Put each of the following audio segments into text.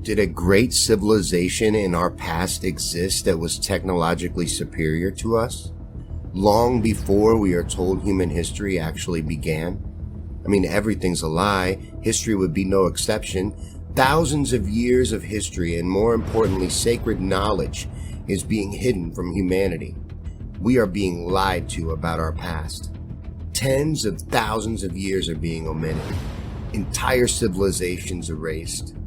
Did a great civilization in our past exist that was technologically superior to us? Long before we are told human history actually began? I mean, everything's a lie. History would be no exception. Thousands of years of history, and more importantly, sacred knowledge, is being hidden from humanity. We are being lied to about our past. Tens of thousands of years are being omitted. Entire civilizations erased.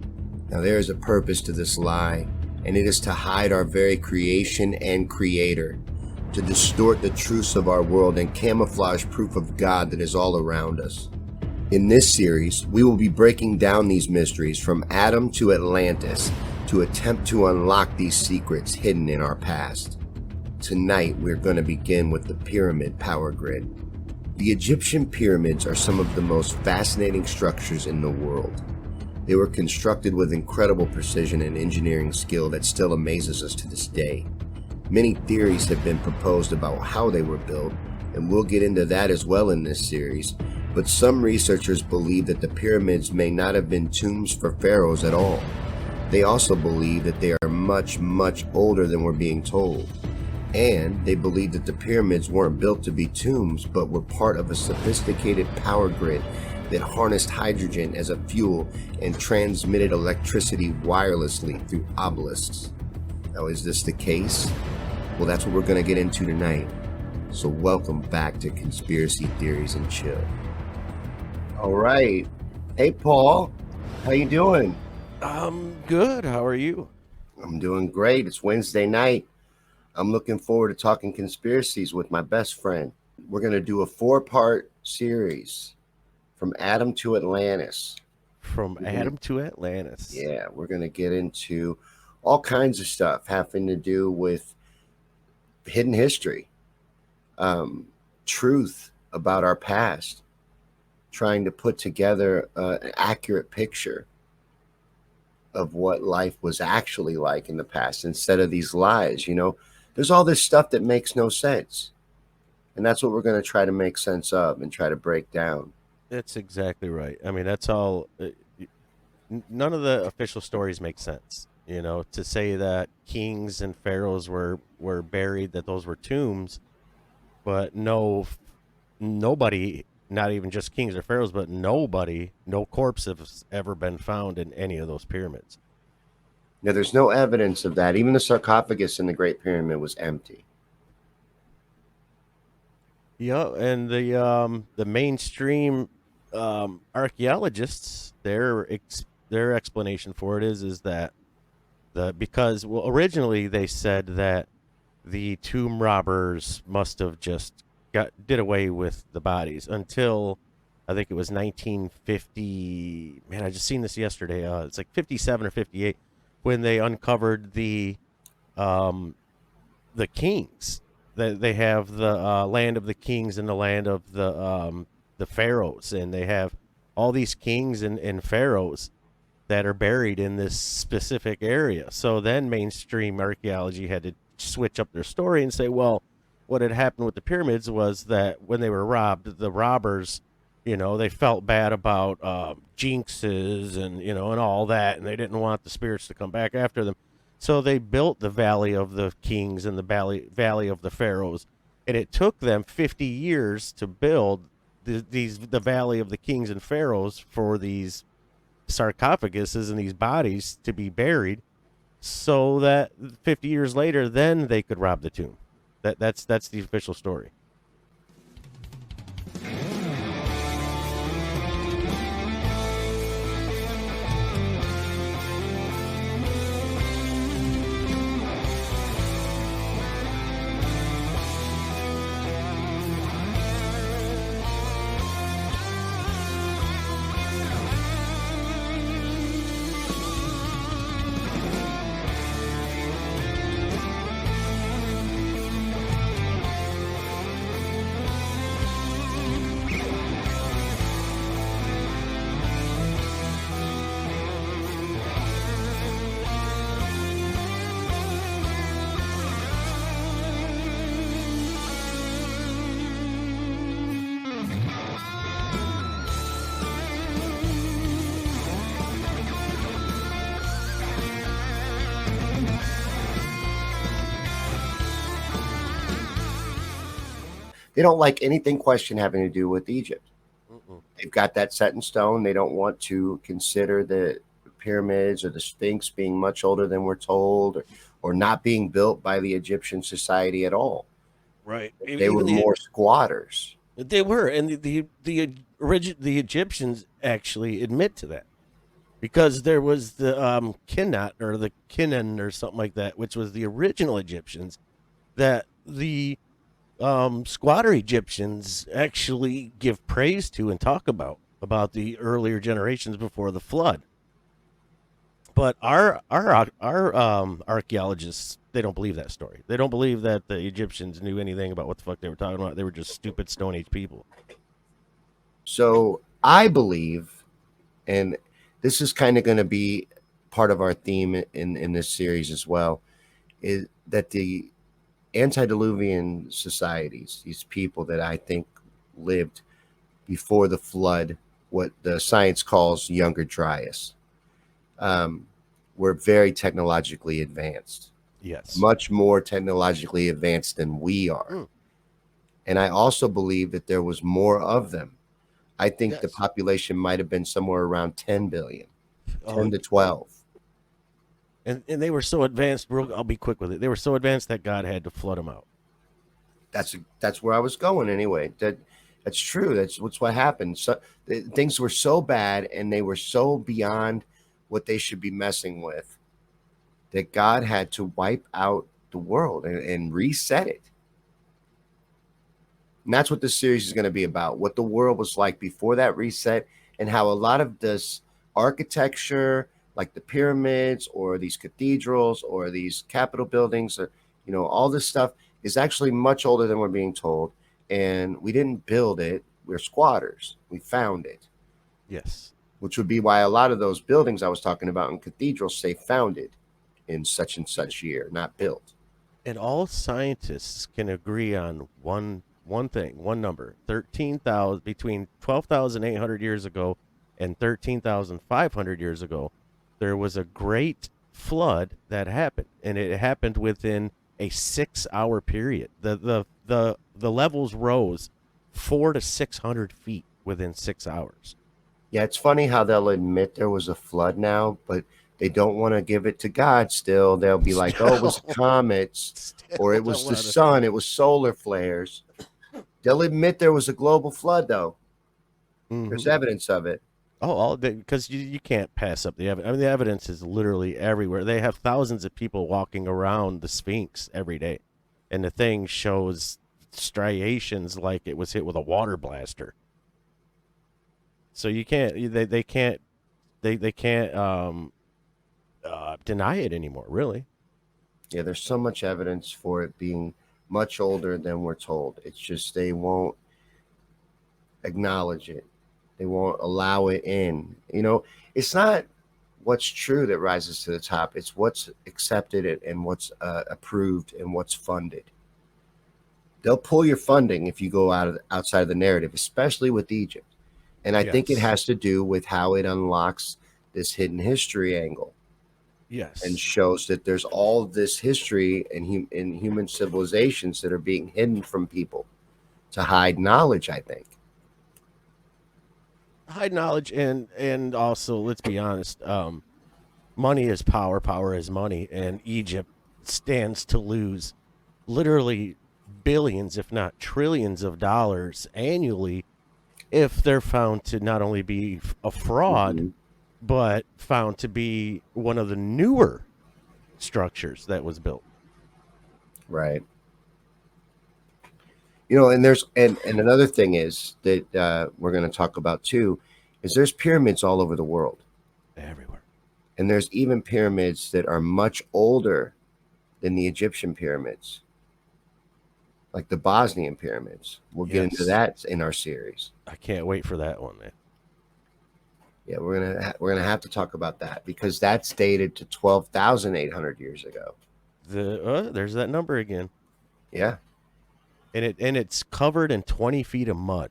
Now there is a purpose to this lie, and it is to hide our very creation and creator, to distort the truths of our world and camouflage proof of God that is all around us. In this series, we will be breaking down these mysteries from Adam to Atlantis to attempt to unlock these secrets hidden in our past. Tonight, we're going to begin with the pyramid power grid. The Egyptian pyramids are some of the most fascinating structures in the world. They were constructed with incredible precision and engineering skill that still amazes us to this day. Many theories have been proposed about how they were built, and we'll get into that as well in this series, but some researchers believe that the pyramids may not have been tombs for pharaohs at all. They also believe that they are much, much older than we're being told. And they believe that the pyramids weren't built to be tombs, but were part of a sophisticated power grid that harnessed hydrogen as a fuel and transmitted electricity wirelessly through obelisks. Now, is this the case? Well, that's what we're going to get into tonight. So welcome back to Conspiracy Theories and Chill. All right. Hey, Paul. How you doing? I'm good. How are you? I'm doing great. It's Wednesday night. I'm looking forward to talking conspiracies with my best friend. We're going to do a 4-part series. From Adam to Atlantis. From Adam to Atlantis. Yeah, we're going to get into all kinds of stuff having to do with hidden history, truth about our past, trying to put together an accurate picture of what life was actually like in the past instead of these lies. You know, there's all this stuff that makes no sense. And that's what we're going to try to make sense of and try to break down. That's exactly right. I mean, that's all. None of the official stories make sense. You know, to say that kings and pharaohs were buried, that those were tombs, but nobody, not even just kings or pharaohs, but no corpse has ever been found in any of those pyramids. Now, there's no evidence of that. Even the sarcophagus in the Great Pyramid was empty. Yeah, and the mainstream archaeologists, their explanation for it is that because originally they said that the tomb robbers must have just did away with the bodies until I think it was 1950. Man, I just seen this yesterday. It's like 57 or 58 when they uncovered the kings. They have the land of the kings and the land of the pharaohs, and they have all these kings and pharaohs that are buried in this specific area. So then mainstream archaeology had to switch up their story and say, well, what had happened with the pyramids was that when they were robbed, the robbers, you know, they felt bad about jinxes and, you know, and all that, and they didn't want the spirits to come back after them. So they built the Valley of the Kings and the Valley of the Pharaohs, and it took them 50 years to build the Valley of the Kings and Pharaohs for these sarcophaguses and these bodies to be buried, so that 50 years later, then they could rob the tomb. That's the official story. They don't like anything question having to do with Egypt. Mm-mm. They've got that set in stone. They don't want to consider the pyramids or the Sphinx being much older than we're told, or not being built by the Egyptian society at all. Right. They were Even the more squatters. They were, and the Egyptians actually admit to that because there was the Kinnat or the Kinnan or something like that, which was the original Egyptians that the squatter Egyptians actually give praise to and talk about the earlier generations before the flood. But our archaeologists, they don't believe that story. They don't believe that the Egyptians knew anything about what the fuck they were talking about. They were just stupid Stone Age people. So I believe, and this is kind of going to be part of our theme in this series as well, is that the antediluvian societies, these people that I think lived before the flood, what the science calls Younger Dryas, um, were very technologically advanced, Yes. much more technologically advanced than we are. Mm. And I also believe that there was more of them. I think the Yes. population might have been somewhere around 10 billion, Oh, 10 to 12. and they were so advanced. I'll be quick with it. They were so advanced that God had to flood them out. That's where I was going anyway. That's true. That's what happened. So things were so bad and they were so beyond what they should be messing with that God had to wipe out the world and reset it. And that's what this series is going to be about, what the world was like before that reset, and how a lot of this architecture, like the pyramids or these cathedrals or these capitol buildings, or, all this stuff is actually much older than we're being told. And we didn't build it. We're squatters. We found it, Yes. which would be why a lot of those buildings I was talking about in cathedrals say founded in such and such year, not built. And all scientists can agree on one thing, one number: 13,000 between 12,800 years ago and 13,500 years ago. There was a great flood that happened, and it happened within a 6 hour period. The levels rose 400 to 600 feet within 6 hours. Yeah, it's funny how they'll admit there was a flood now, but they don't want to give it to God still. They'll be like, oh, it was comets, or it was the sun, it was solar flares. They'll admit there was a global flood, though. There's evidence of it. Oh, all because you can't pass up the evidence. I mean, the evidence is literally everywhere. They have thousands of people walking around the Sphinx every day, and the thing shows striations like it was hit with a water blaster. So you can't, they can't deny it anymore. Really. Yeah, there's so much evidence for it being much older than we're told. It's just they won't acknowledge it. They won't allow it in. It's not what's true that rises to the top. It's what's accepted and what's approved and what's funded. They'll pull your funding if you go outside of the narrative, especially with Egypt. And I think it Yes. has to do with how it unlocks this hidden history angle Yes. and shows that there's all this history in human civilizations that are being hidden from people to hide knowledge, I think. Hide knowledge, and also, let's be honest, money is power, power is money, and Egypt stands to lose literally billions, if not trillions of dollars annually if they're found to not only be a fraud, Mhm. but found to be one of the newer structures that was built. Right. And and another thing is that we're going to talk about too, is there's pyramids all over the world. Everywhere. And there's even pyramids that are much older than the Egyptian pyramids, like the Bosnian pyramids. We'll get into Yes. that in our series. I can't wait for that one, man. Yeah, we're gonna have to talk about that because that's dated to 12,800 years ago. There's that number again. Yeah, And it's covered in 20 feet of mud.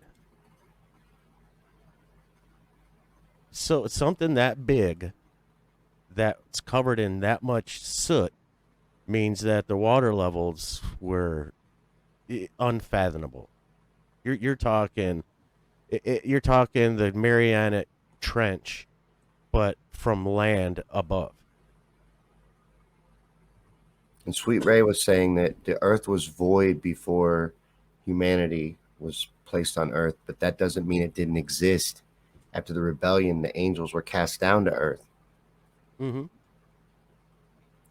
So it's something that big that's covered in that much soot means that the water levels were unfathomable. You're talking you're talking the Mariana Trench, but from land above. And Sweet Ray was saying that the earth was void before humanity was placed on earth, but that doesn't mean it didn't exist. After the rebellion, the angels were cast down to earth. Mm-hmm.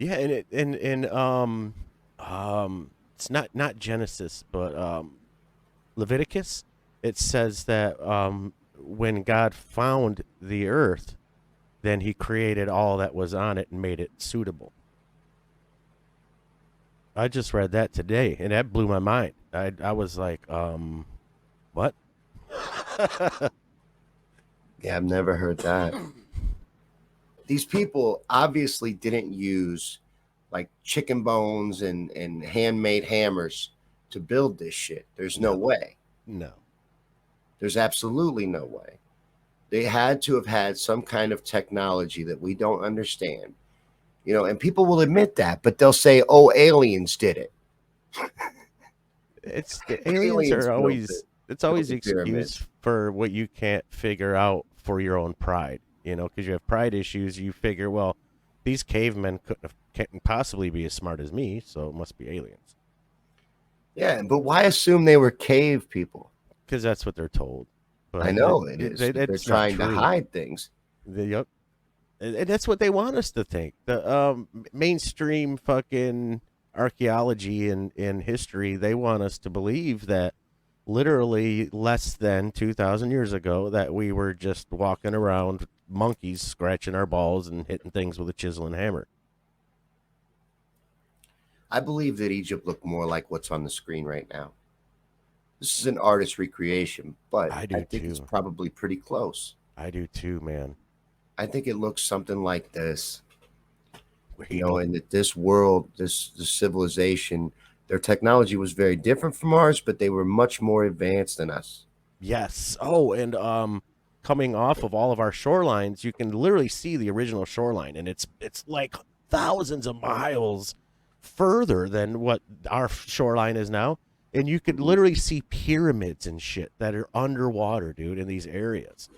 Yeah, and it's not Genesis, but Leviticus. It says that when God found the earth, then He created all that was on it and made it suitable. I just read that today, and that blew my mind. I was like, what? Yeah, I've never heard that. These people obviously didn't use like chicken bones and handmade hammers to build this shit. There's no No, way. no. There's absolutely no way. They had to have had some kind of technology that we don't understand. And people will admit that, but they'll say, "Oh, aliens did it. Aliens Aliens are built it, always it's built always the the pyramids." excuse for what you can't figure out for your own pride. Because you have pride issues. You figure, well, these cavemen can't possibly be as smart as me, so it must be aliens. Yeah, but why assume they were cave people? Because that's what they're told. I But know it is, but they're it's not trying to true. hide things. Yep. And that's what they want us to think. The mainstream fucking archaeology and history, they want us to believe that literally less than 2,000 years ago that we were just walking around monkeys scratching our balls and hitting things with a chisel and hammer. I believe that Egypt looked more like what's on the screen right now. This is an artist recreation, but I I do think it's too. probably pretty close. I do too, man. I think it looks something like this. We And that this world, this civilization, their technology was very different from ours, but they were much more advanced than us. Yes. Oh, and coming off of all of our shorelines, you can literally see the original shoreline, and it's like thousands of miles further than what our shoreline is now. And you could Mhm. literally see pyramids and shit that are underwater, dude, in these areas.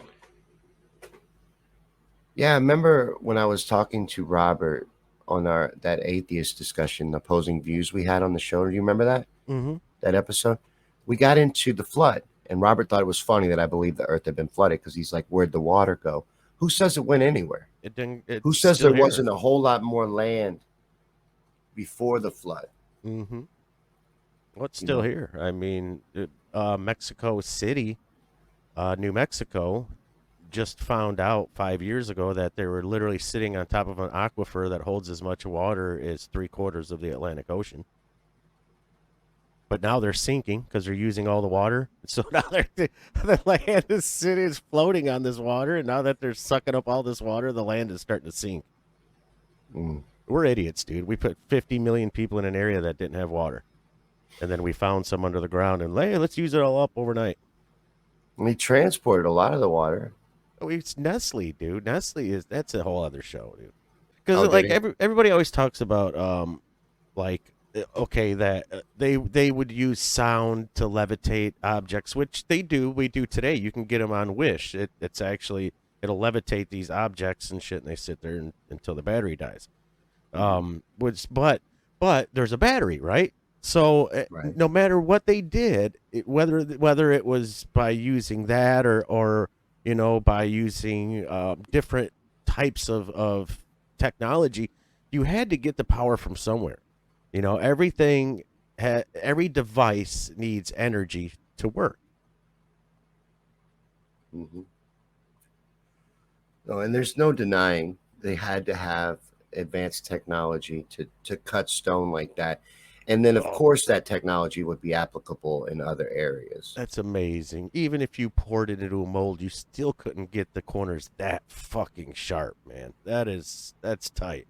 Yeah, I remember when I was talking to Robert on our that atheist discussion, opposing views we had on the show. Do you remember Mm-hmm. that episode? We got into the flood, and Robert thought it was funny that I believed the earth had been flooded because he's like, "Where'd the water go? Who says it went anywhere? It didn't. Who It's says still there here. wasn't a whole lot more land before the flood?" Mm-hmm. Well, it's You still know? here. I mean, Mexico City, New Mexico, just found out 5 years ago that they were literally sitting on top of an aquifer that holds as much water as three-quarters of the Atlantic Ocean. But now they're sinking because they're using all the water. So now the land is floating on this water, and now that they're sucking up all this water, the land is starting to sink. Mm. We're idiots, dude. We put 50 million people in an area that didn't have water, and then we found some under the ground, and hey, let's use it all up overnight. And they transported a lot of the water. Oh, it's Nestle, dude. Nestle that's a whole other show, dude. Because Oh, did like he? everybody always talks about like okay that they would use sound to levitate objects, which they do. We do today. You can get them on Wish. It's actually it'll levitate these objects and shit, and they sit there until the battery dies. Mhm. Which but there's a battery, right? So Right. no matter what they did, whether it was by using that or by using different types of technology, you had to get the power from somewhere. Everything, every device needs energy to work. Hmm. No, and there's no denying they had to have advanced technology to cut stone like that. And then, of Oh, course, that technology would be applicable in other areas. that's amazing. Even if you poured it into a mold, you still couldn't get the corners that fucking sharp, man. That's tight.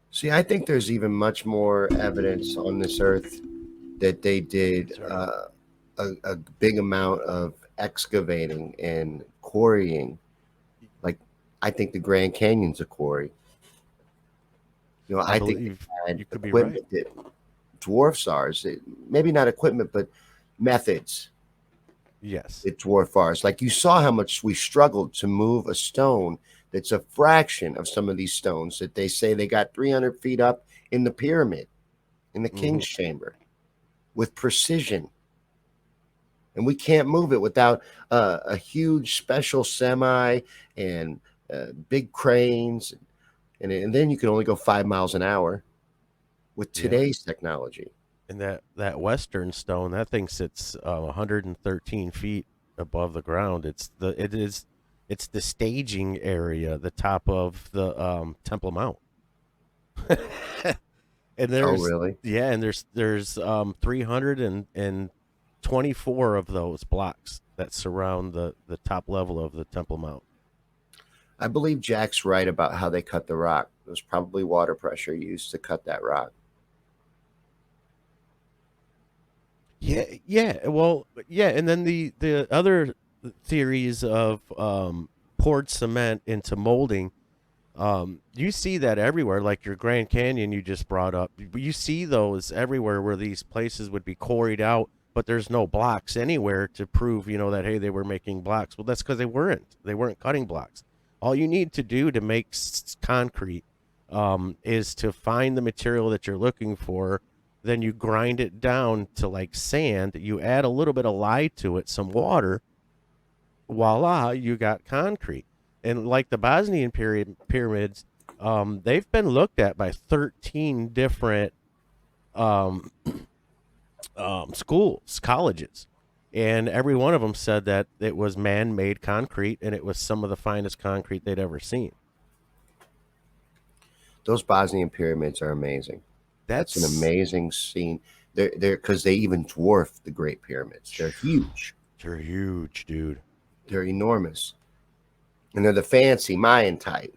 See, I think there's even much more evidence on this earth that they did Sorry. a big amount of excavating and quarrying. Like, I think the Grand Canyon's a quarry. I I think they believe had you could be right. equipment that dwarfs ours. Maybe not equipment, but methods Yes. that dwarf ours. Like you saw how much we struggled to move a stone that's a fraction of some of these stones that they say they got 300 feet up in the pyramid, in the Hmm. king's chamber, with precision. And we can't move it without a huge special semi and big cranes. And then you can only go 5 miles an hour with Yeah. today's technology. And that western stone, that thing sits 113 feet above the ground. It's the staging area, the top of the Temple Mount. And Oh, there's really? yeah, and there's 324 of those blocks that surround the top level of the Temple Mount. I believe Jack's right about how they cut the rock. It was probably water pressure used to cut that rock. Yeah, yeah. Well, yeah, and then the other theories of poured cement into molding, you see that everywhere. Like your Grand Canyon you just brought up, you see those everywhere where these places would be quarried out, but there's no blocks anywhere to prove, that hey, they were making blocks. Well, that's because they weren't. They weren't cutting blocks. All you need to do to make concrete is to find the material that you're looking for. Then you grind it down to like sand. You add a little bit of lye to it, some water. Voila, you got concrete. And like the Bosnian pyramids, they've been looked at by 13 different um, schools, colleges, and every one of them said that it was man-made concrete and it was some of the finest concrete they'd ever seen. Those Bosnian pyramids are amazing. That's an That's amazing scene. They're because they even dwarf the Great Pyramids. They're huge. they're huge, dude. They're enormous, and they're the fancy Mayan type.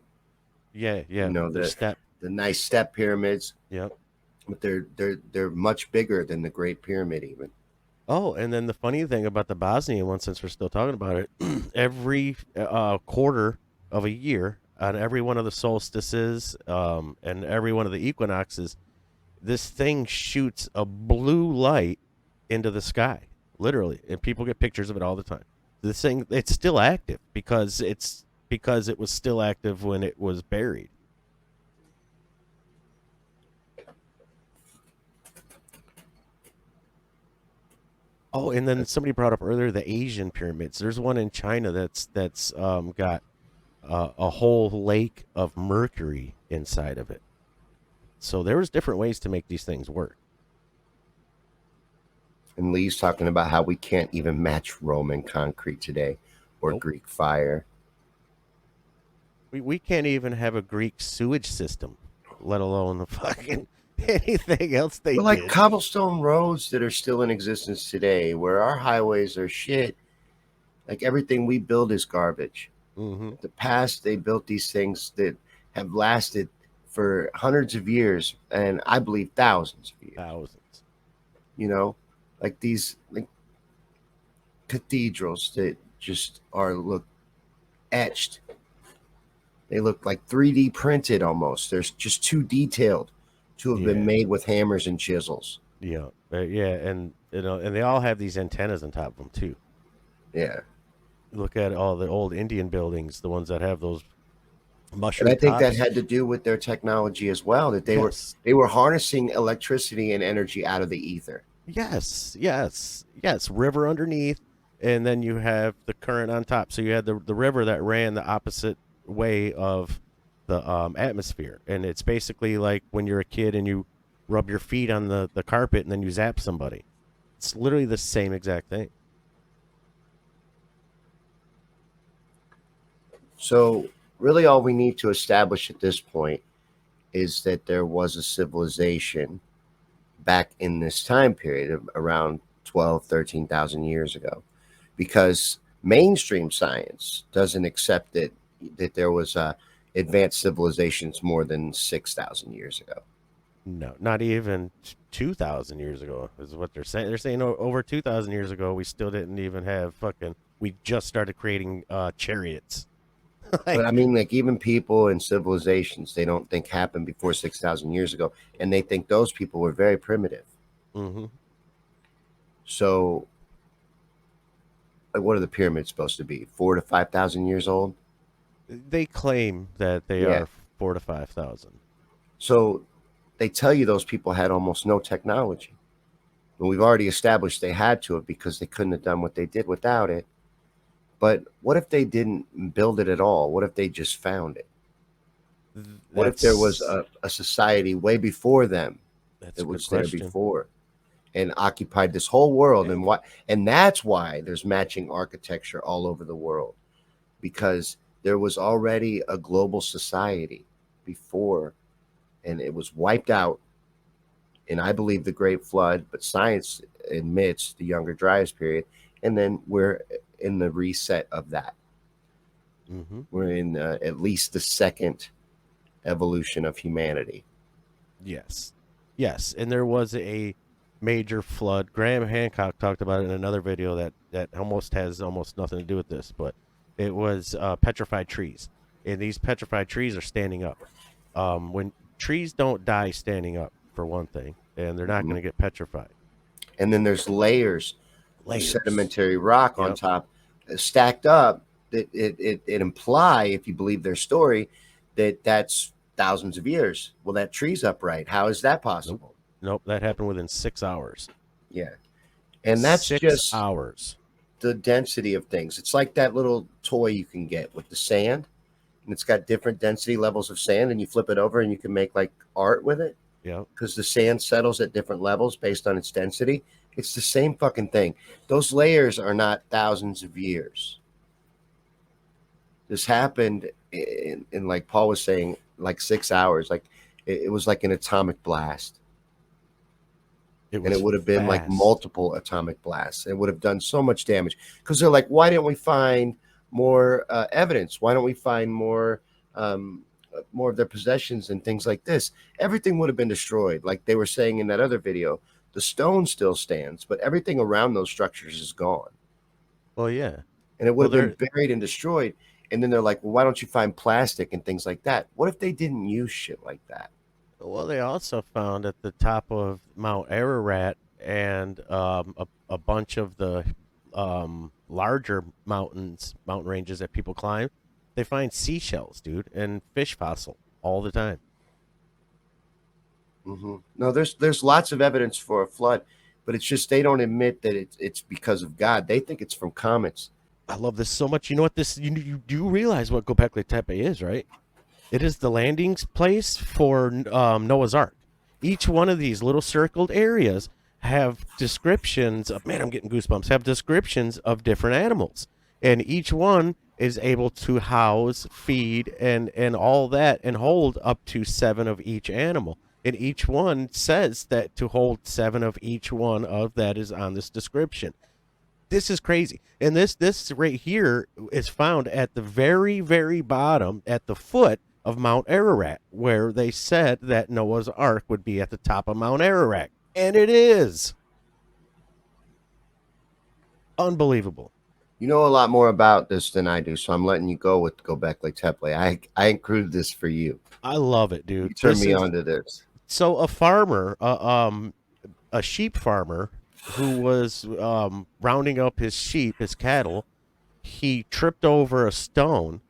Yeah, You yeah. know The step. the nice step pyramids, Yep. but they're much bigger than the Great Pyramid even. Oh, and then the funny thing about the Bosnian one, since we're still talking about it, every quarter of a year, on every one of the solstices, and every one of the equinoxes, this thing shoots a blue light into the sky, literally, and people get pictures of it all the time. This thing, it's still active because it was still active when it was buried. Oh, and then somebody brought up earlier the Asian pyramids. There's one in China that's got a whole lake of mercury inside of it. So there was different ways to make these things work. And Lee's talking about how we can't even match Roman concrete today or Nope. Greek fire. We can't even have a Greek sewage system, let alone the fucking anything else they But like did. cobblestone roads that are still in existence today, where our highways are shit, like everything we build is garbage. Hmm. The past, they built these things that have lasted for hundreds of years, and I believe thousands of years. Thousands. You know, like these like cathedrals that just are look etched. They look like 3D printed almost. They're just too detailed to have been Yeah, made with hammers and chisels. yeah, yeah, and and they all have these antennas on top of them too. Yeah. Look at all the old Indian buildings, the ones that have those And I mushroom think that tops. had to do with their technology as well, that Yes, they were harnessing electricity and energy out of the ether. yes, yes, yes. River underneath, and then you have the current on top. So you had the river that ran the opposite way of the atmosphere, and it's basically like when you're a kid and you rub your feet on the carpet and then you zap somebody. It's literally the same exact thing. So really all we need to establish at this point is that there was a civilization back in this time period of around 12, 13,000 years ago, because mainstream science doesn't accept that there was advanced civilizations more than 6,000 years ago. No, not even 2,000 years ago is what they're saying. They're saying over 2,000 years ago we still didn't even have fucking. We just started creating chariots. But Like, I mean, like even people and civilizations, they don't think happened before 6,000 years ago, and they think those people were very primitive. hmm So Like, what are the pyramids supposed to be? 4 to 5,000 years old? They claim that they Yeah. are 4 to 5 thousand. So they tell you those people had almost no technology. And we've already established they had to have because they couldn't have done what they did without it. But what if they didn't build it at all? What if they just found it? What if there was That's a society way before them that's a that good was there question. before and occupied this whole world? Eh, And that's why there's matching architecture all over the world, because there was already a global society before, and it was wiped out in, I believe, the Great Flood, but science admits the Younger Dryas period, and then we're in the reset of that. Mm-hmm. We're in at least the second evolution of humanity. Yes, yes, and there was a major flood. Graham Hancock talked about it in another video that almost has almost nothing to do with this, but it was petrified trees, and these petrified trees are standing up. When trees don't die standing up, for one thing, and they're not Mhm. going to get petrified. And then there's layers of Layers. sedimentary rock on Yep. top stacked up that it imply, if you believe their story, that that's thousands of years. Well, that tree's upright. How is that Nope. possible? Nope. That happened within 6 hours. Yeah. And that's Six just hours. the density of things. It's like that little toy you can get with the sand, and it's got different density levels of sand, and you flip it over and you can make like art with it Yep. because the sand settles at different levels based on its density. It's the same fucking thing. Those layers are not thousands of years. This happened in like Paul was saying, like 6 hours. Like it was like an atomic blast. It And it was would have been like fast. multiple atomic blasts. It would have done so much damage because they're like, why didn't we find more evidence? Why don't we find more of their possessions and things like this? Everything would have been destroyed, like they were saying in that other video. The stone still stands, but everything around those structures is gone, Well, yeah. and it would Well, have been there. buried and destroyed. And then they're like, well, why don't you find plastic and things like that? What if they didn't use shit like that? Well, they also found at the top of Mount Ararat and a bunch of the larger mountain ranges that people climb. They find seashells, dude, and fish fossil all the time. No, there's lots of evidence for a flood, but it's just they don't admit that it's because of God. They think it's from comets. I love this so much. You know what this? You do realize what Gobekli Tepe is, right? It is the landing place for Noah's Ark. Each one of these little circled areas have descriptions of, man, I'm getting goosebumps, have descriptions of different animals. And each one is able to house, feed, and all that and hold up to 7 of each animal. And each one says that to hold 7 of each one of that is on this description. This is crazy. And this right here is found at the very bottom at the foot of Mount Ararat, where they said that Noah's Ark would be at the top of Mount Ararat. And it is. Unbelievable. You know a lot more about this than I do, so I'm letting you go with Gobekli Tepe. I included this for you. I love it, You dude. turned This me is on to this. so a farmer, a sheep farmer who was rounding up his sheep, his cattle, he tripped over a stone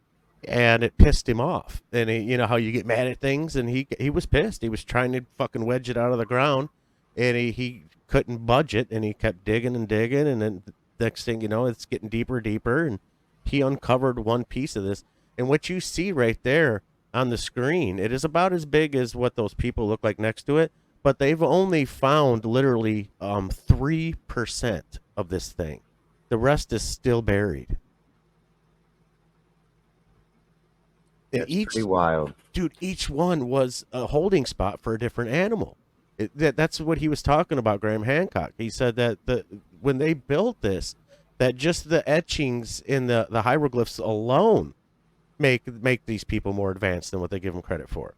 and it pissed him off. And he, you know how you get mad at things, and he was pissed. He was trying to fucking wedge it out of the ground, and he couldn't budge it, and he kept digging and digging, and then next thing you know, it's getting deeper, and he uncovered one piece of this. And what you see right there on the screen, it is about as big as what those people look like next to it, but they've only found literally 3% of this thing. The rest is still buried. And That's pretty wild. each one was a holding spot for a different animal. That's what he was talking about, Graham Hancock. He said that when they built this, that just the etchings in the hieroglyphs alone make these people more advanced than what they give them credit for.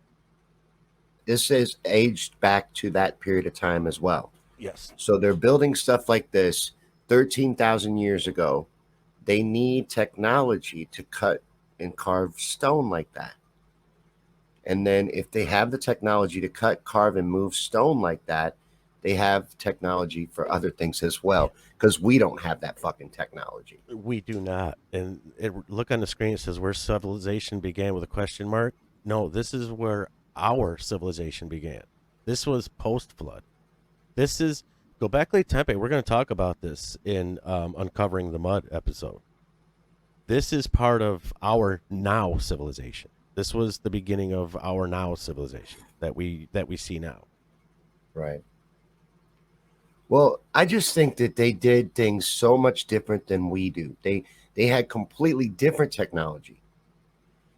This is aged back to that period of time as well. Yes. So they're building stuff like this 13,000 years ago. They need technology to cut and carve stone like that. And then if they have the technology to cut, carve, and move stone like that, they have technology for other things as well, because we don't have that fucking technology. We do not. And look on the screen. It says where civilization began with a question mark. No, this is where our civilization began. This was post flood. This is Gobekli Tepe. We're going to talk about this in Uncovering the Mud episode. This is part of our now civilization. This was the beginning of our now civilization that we see now. Right. Well, I just think that they did things so much different than we do. They had completely different technology.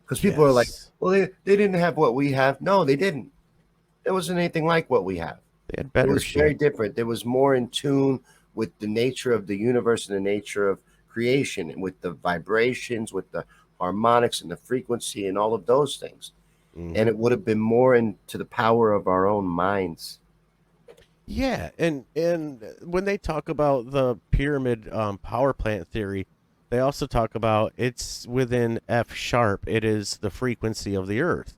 Because people are like, Yes. well, they didn't have what we have. No, they didn't. It wasn't anything like what we have. They had It better was very shit. different. It was more in tune with the nature of the universe and the nature of creation, and with the vibrations, with the harmonics and the frequency and all of those things. And Mhm. it would have been more into the power of our own minds. Yeah, and when they talk about the pyramid power plant theory, they also talk about it's within F sharp. It is the frequency of the Earth.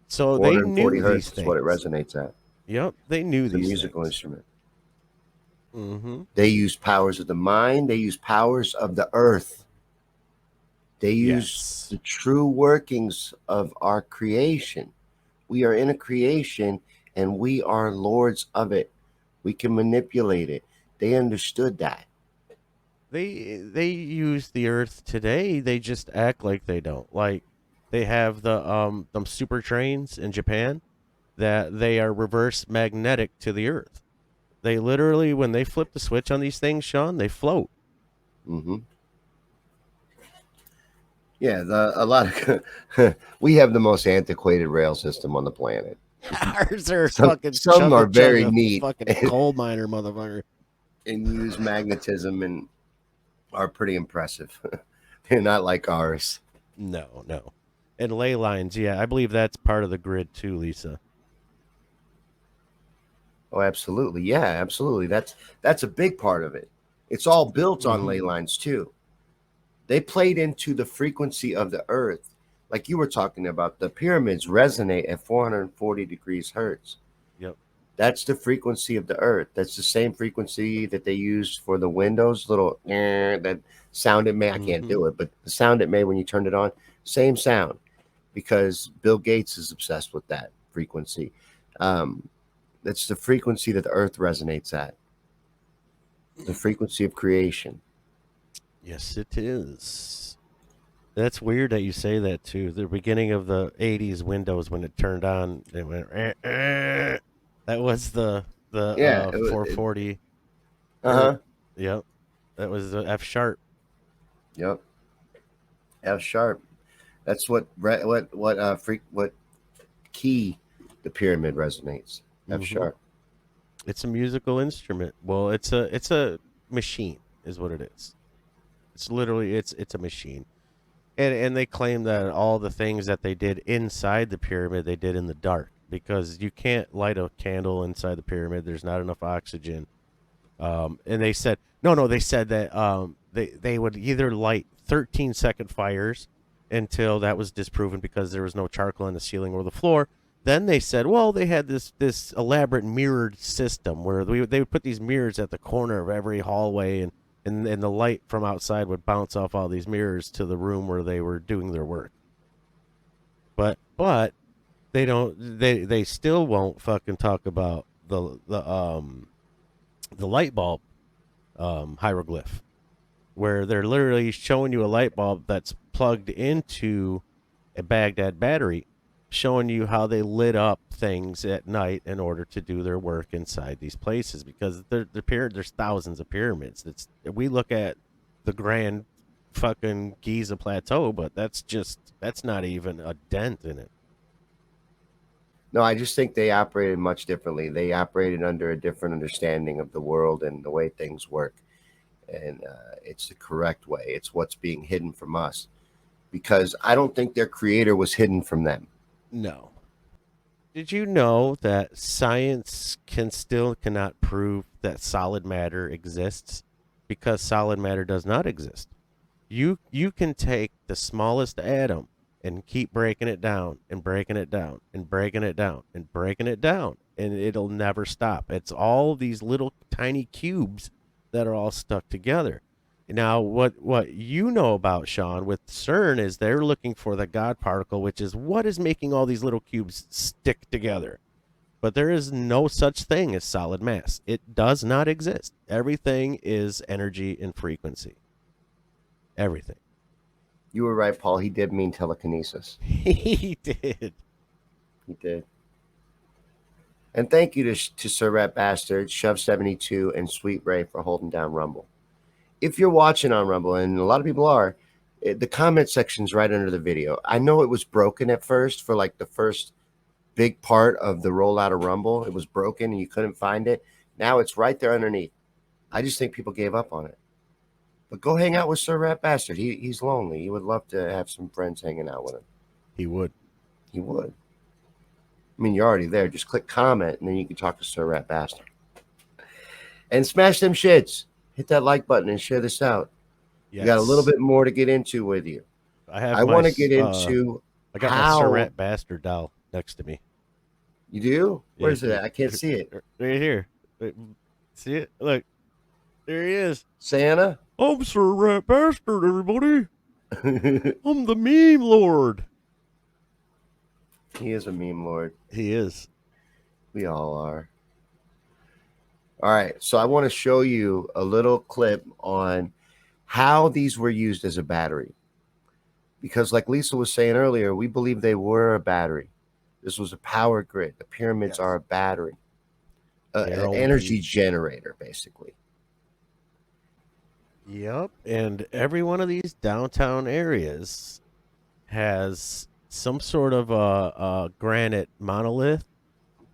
So they 440 knew these hertz is what it things. resonates at. Yep, they knew It's a these musical things. instrument. Mm-hmm. They use powers of the mind. They use powers of the earth. They use Yes. the true workings of our creation. We are in a creation and we are lords of it. We can manipulate it. They understood that. They use the Earth today. They just act like they don't. Like they have the them super trains in Japan that they are reverse magnetic to the Earth. They literally, when they flip the switch on these things, Sean, they float. Hmm. Yeah, a lot of we have the most antiquated rail system on the planet. Ours are Some fucking some are chug very a neat fucking coal miner, motherfucker. and use magnetism and are pretty impressive. They're not like ours. No, no. And ley lines, yeah, I believe that's part of the grid too, Lisa. Oh, absolutely. Yeah, absolutely. That's a big part of it. It's all built on Mm-hmm. ley lines too. They played into the frequency of the earth. Like you were talking about, the pyramids resonate at 440 degrees hertz. Yep. That's the frequency of the earth. That's the same frequency that they used for the windows, little that sound it made. I can't Mm-hmm. do it, but the sound it made when you turned it on, same sound, because Bill Gates is obsessed with that frequency. Um, that's the frequency that the earth resonates at, the frequency of creation. Yes, it is. That's weird that you say that too. The beginning of the '80s Windows when it turned on, it went. That was the Yeah. 440 Uh hertz. huh. Yep, that was the F sharp. Yep. F sharp. That's what key the pyramid resonates. F Mm-hmm. sharp. It's a musical instrument. Well, it's a machine, is what it is. It's literally it's a machine. And they claim that all the things that they did inside the pyramid they did in the dark because you can't light a candle inside the pyramid. There's not enough oxygen. And they said no. They said that they would either light 13-second fires until that was disproven because there was no charcoal in the ceiling or the floor. Then they said, well, they had this elaborate mirrored system where they would put these mirrors at the corner of every hallway and the light from outside would bounce off all these mirrors to the room where they were doing their work. But they don't they still won't fucking talk about the light bulb hieroglyph where they're literally showing you a light bulb that's plugged into a Baghdad battery, showing you how they lit up things at night in order to do their work inside these places because there's thousands of pyramids. We look at the grand fucking Giza plateau, but that's not even a dent in it. No, I just think they operated much differently. They operated under a different understanding of the world and the way things work. And it's the correct way. It's what's being hidden from us. Because I don't think their creator was hidden from them. No. Did you know that science cannot prove that solid matter exists because solid matter does not exist? You can take the smallest atom and keep breaking it down and breaking it down and breaking it down and breaking it down and it'll never stop. It's all these little tiny cubes that are all stuck together. Now, what you know about, Sean, with CERN is they're looking for the God particle, which is what is making all these little cubes stick together. But there is no such thing as solid mass. It does not exist. Everything is energy and frequency. Everything. You were right, Paul. He did mean telekinesis. He did. He did. And thank you to Sir Rat Bastard, Shove72, and Sweet Ray for holding down Rumble. If you're watching on Rumble, and a lot of people are, the comment section's right under the video. I know it was broken at first for like the first big part of the rollout of Rumble. It was broken and you couldn't find it. Now it's right there underneath. I just think people gave up on it. But go hang out with Sir Rat Bastard. He's lonely. He would love to have some friends hanging out with him. He would. He would. I mean, you're already there. Just click comment, and then you can talk to Sir Rat Bastard. And smash them shits. Hit that like button and share this out. Yes. We got a little bit more to get into with you. I want to get into I got my Sir Rat Bastard doll next to me. You do? Where's it at? I can't see it. Right here. See it? Look. There he is. Santa? I'm Sir Rat Bastard, everybody. I'm the meme lord. He is a meme lord. He is. We all are. All right. So I want to show you a little clip on how these were used as a battery. Because like Lisa was saying earlier, we believe they were a battery. This was a power grid. The pyramids are a battery. An energy generator, basically. Yep. And every one of these downtown areas has some sort of a granite monolith,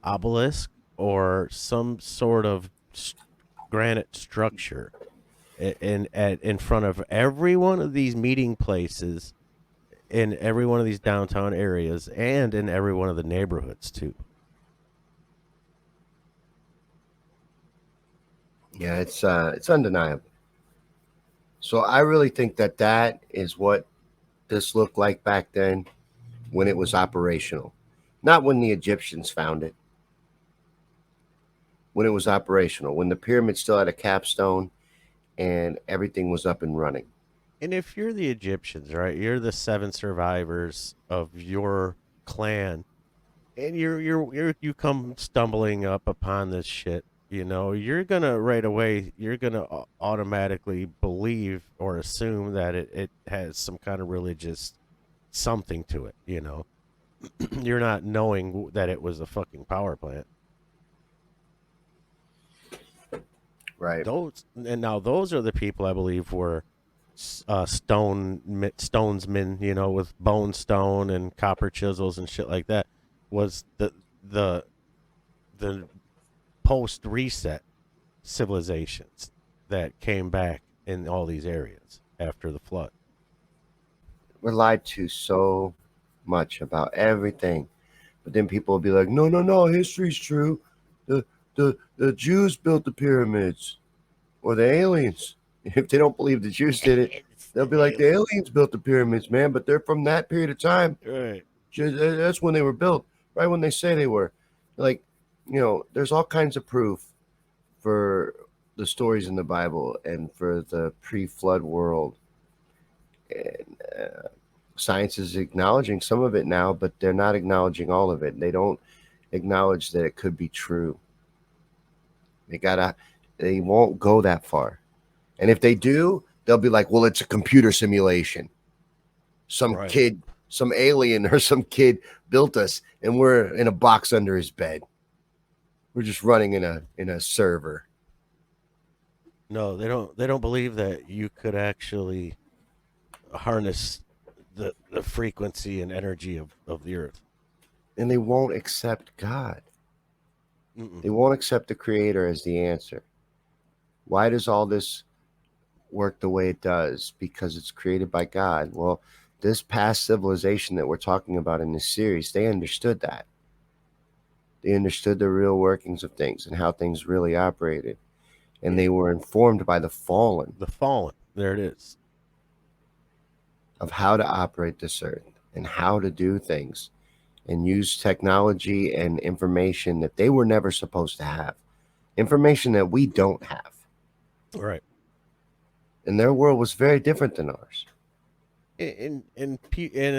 obelisk, or some sort of granite structure in front of every one of these meeting places in every one of these downtown areas and in every one of the neighborhoods too. Yeah, it's undeniable. So I really think that is what this looked like back then when it was operational. Not when the Egyptians found it. When it was operational, when the pyramid still had a capstone and everything was up and running. And if you're the Egyptians, right, you're the 7 survivors of your clan, and you come stumbling up upon this shit, you know, you're gonna right away, you're gonna automatically believe or assume that it has some kind of religious something to it, you know. You're not knowing that it was a fucking power plant. Right. Those are the people I believe were stonesmen, you know, with bone stone and copper chisels and shit like that. Was the post reset civilizations that came back in all these areas after the flood. We're lied to so much about everything, but then people will be like, no, history's true. The Jews built the pyramids, or the aliens. If they don't believe the Jews did it, they'll be like, the aliens built the pyramids, man, but they're from that period of time. Right. That's when they were built, right when they say they were. Like, you know, there's all kinds of proof for the stories in the Bible and for the pre-flood world. And science is acknowledging some of it now, but they're not acknowledging all of it. They don't acknowledge that it could be true. They won't go that far. And if they do, they'll be like, well, it's a computer simulation. Some kid, some alien or some kid built us and we're in a box under his bed. We're just running in a server. No, they don't believe that you could actually harness the frequency and energy of the earth. And they won't accept God. Mm-mm. They won't accept the creator as the answer. Why does all this work the way it does? Because it's created by God. Well, this past civilization that we're talking about in this series, they understood that. They understood the real workings of things and how things really operated. And they were informed by the fallen. The fallen. There it is. Of how to operate this earth and how to do things and use technology and information that they were never supposed to have, information that we don't have. Right. And their world was very different than ours. And in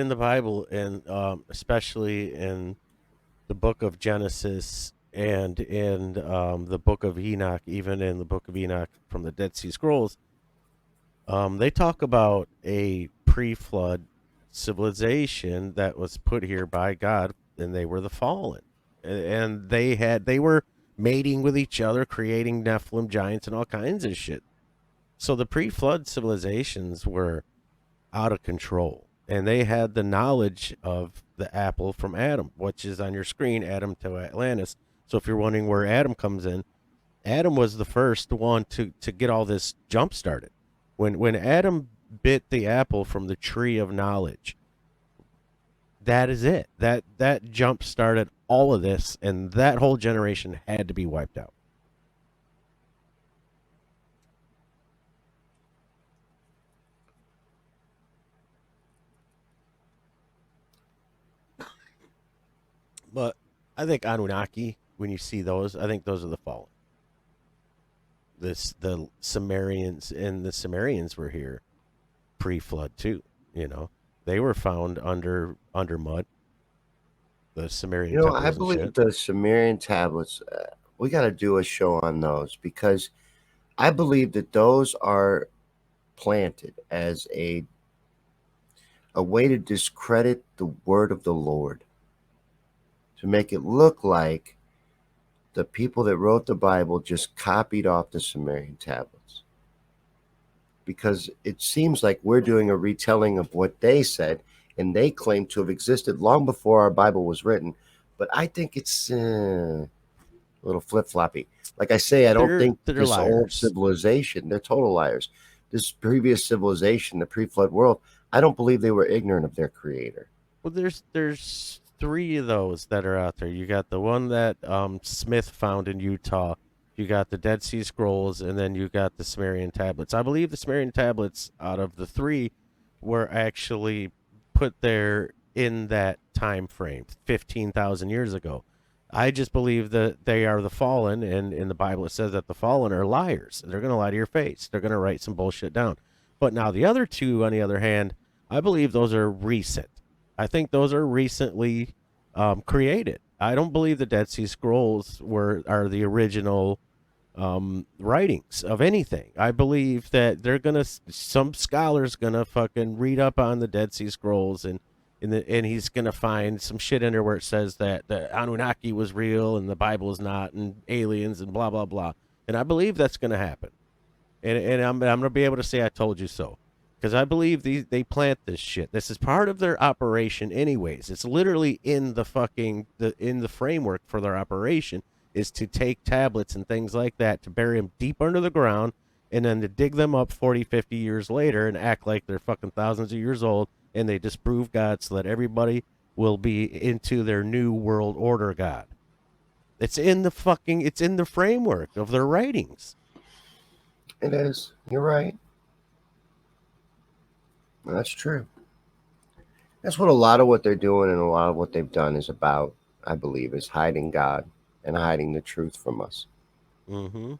the Bible, and especially in the book of Genesis and in the book of Enoch, even in the book of Enoch from the Dead Sea Scrolls, they talk about a pre-flood civilization that was put here by God, and they were the fallen, and they were mating with each other, creating Nephilim giants and all kinds of shit. So the pre-flood civilizations were out of control, and they had the knowledge of the apple from Adam, which is on your screen, Adam to Atlantis. So if you're wondering where Adam comes in, Adam was the first one to get all this jump started. When Adam bit the apple from the tree of knowledge, that is it. That jump started all of this, and that whole generation had to be wiped out. But I think Anunnaki, when you see those, I think those are the fallen. The Sumerians, and the Sumerians were here pre-flood too. You know, they were found under mud. The Sumerian I temples and believe shit. the Sumerian tablets, we got to do a show on those because I believe that those are planted as a way to discredit the word of the Lord, to make it look like the people that wrote the Bible just copied off the Sumerian tablets. Because it seems like we're doing a retelling of what they said, and they claim to have existed long before our Bible was written. But I think it's a little flip floppy. Like I say, I don't think They're this old liars. civilization, they're total liars. This previous civilization, the pre flood world, I don't believe they were ignorant of their creator. Well, there's three of those that are out there. You got the one that Smith found in Utah. You got the Dead Sea Scrolls, and then you got the Sumerian tablets. I believe the Sumerian tablets, out of the three, were actually put there in that time frame, 15,000 years ago. I just believe that they are the fallen, and in the Bible it says that the fallen are liars. They're going to lie to your face. They're going to write some bullshit down. But now the other two, on the other hand, I believe those are recent. I think those are recently created. I don't believe the Dead Sea Scrolls are the original writings of anything. I believe that some scholar's gonna fucking read up on the Dead Sea Scrolls, and he's gonna find some shit in there where it says that the Anunnaki was real and the Bible is not, and aliens and blah blah blah. And I believe that's gonna happen. And I'm gonna be able to say I told you so, because I believe they plant this shit. This is part of their operation, anyways. It's literally in the framework for their operation is to take tablets and things like that, to bury them deep under the ground, and then to dig them up 40, 50 years later and act like they're fucking thousands of years old, and they disprove God so that everybody will be into their new world order God. It's in the framework of their writings. It is. You're right. That's true. That's what a lot of what they're doing and a lot of what they've done is about, I believe, is hiding God and hiding the truth from us. Mm-hmm. It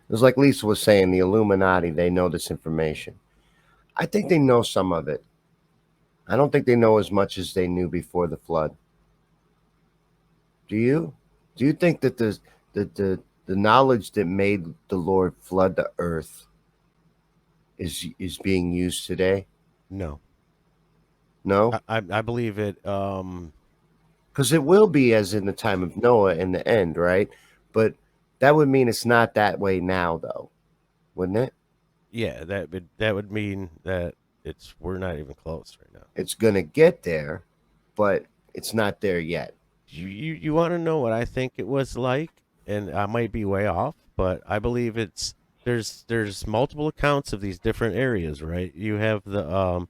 was like Lisa was saying, the Illuminati, they know this information. I think they know some of it. I don't think they know as much as they knew before the flood. Do you? Do you think that the knowledge that made the Lord flood the earth is being used today? No. No? I believe it. Because it will be as in the time of Noah in the end, right? But that would mean it's not that way now, though, wouldn't it? Yeah, that would mean that we're not even close right now. It's going to get there, but it's not there yet. You want to know what I think it was like, and I might be way off, but I believe there's multiple accounts of these different areas, right? You have the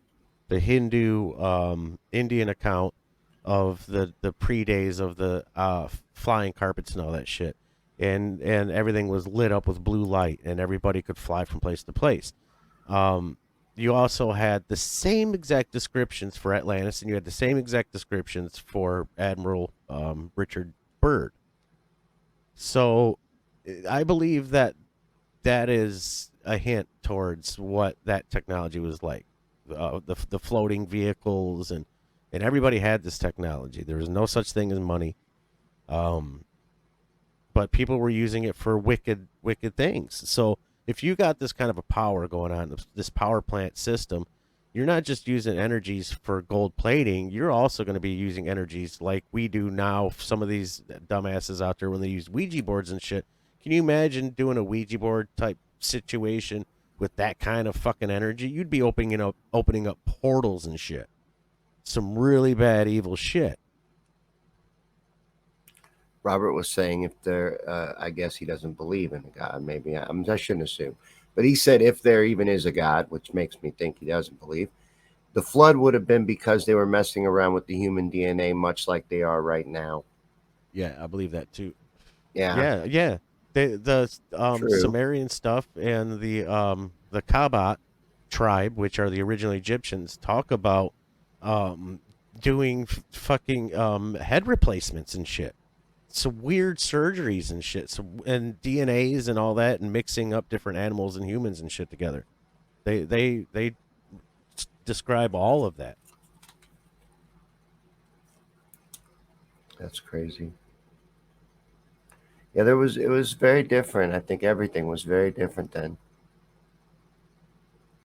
Hindu Indian account of the pre-days of the flying carpets and all that shit, and everything was lit up with blue light and everybody could fly from place to place. you also had the same exact descriptions for Atlantis, and you had the same exact descriptions for Admiral Richard Byrd. So I believe that that is a hint towards what that technology was like. The floating vehicles, and everybody had this technology. There was no such thing as money, um, but people were using it for wicked things. So if you got this kind of a power going on, this power plant system, you're not just using energies for gold plating. You're also going to be using energies like we do now. Some of these dumbasses out there when they use Ouija boards and shit. Can you imagine doing a Ouija board type situation with that kind of fucking energy? You'd be opening up portals and shit. Some really bad evil shit. Robert was saying if there, I guess he doesn't believe in a God. Maybe I shouldn't assume, but he said if there even is a God, which makes me think he doesn't believe. The flood would have been because they were messing around with the human DNA, much like they are right now. Yeah, I believe that too. Yeah, Yeah, yeah. The true. Sumerian stuff and the Kabat tribe, which are the original Egyptians, talk about um doing fucking head replacements and shit. Some weird surgeries and shit. And DNAs and all that, and mixing up different animals and humans and shit together. They describe all of that. That's crazy. Yeah, there was. It was very different. I think everything was very different then.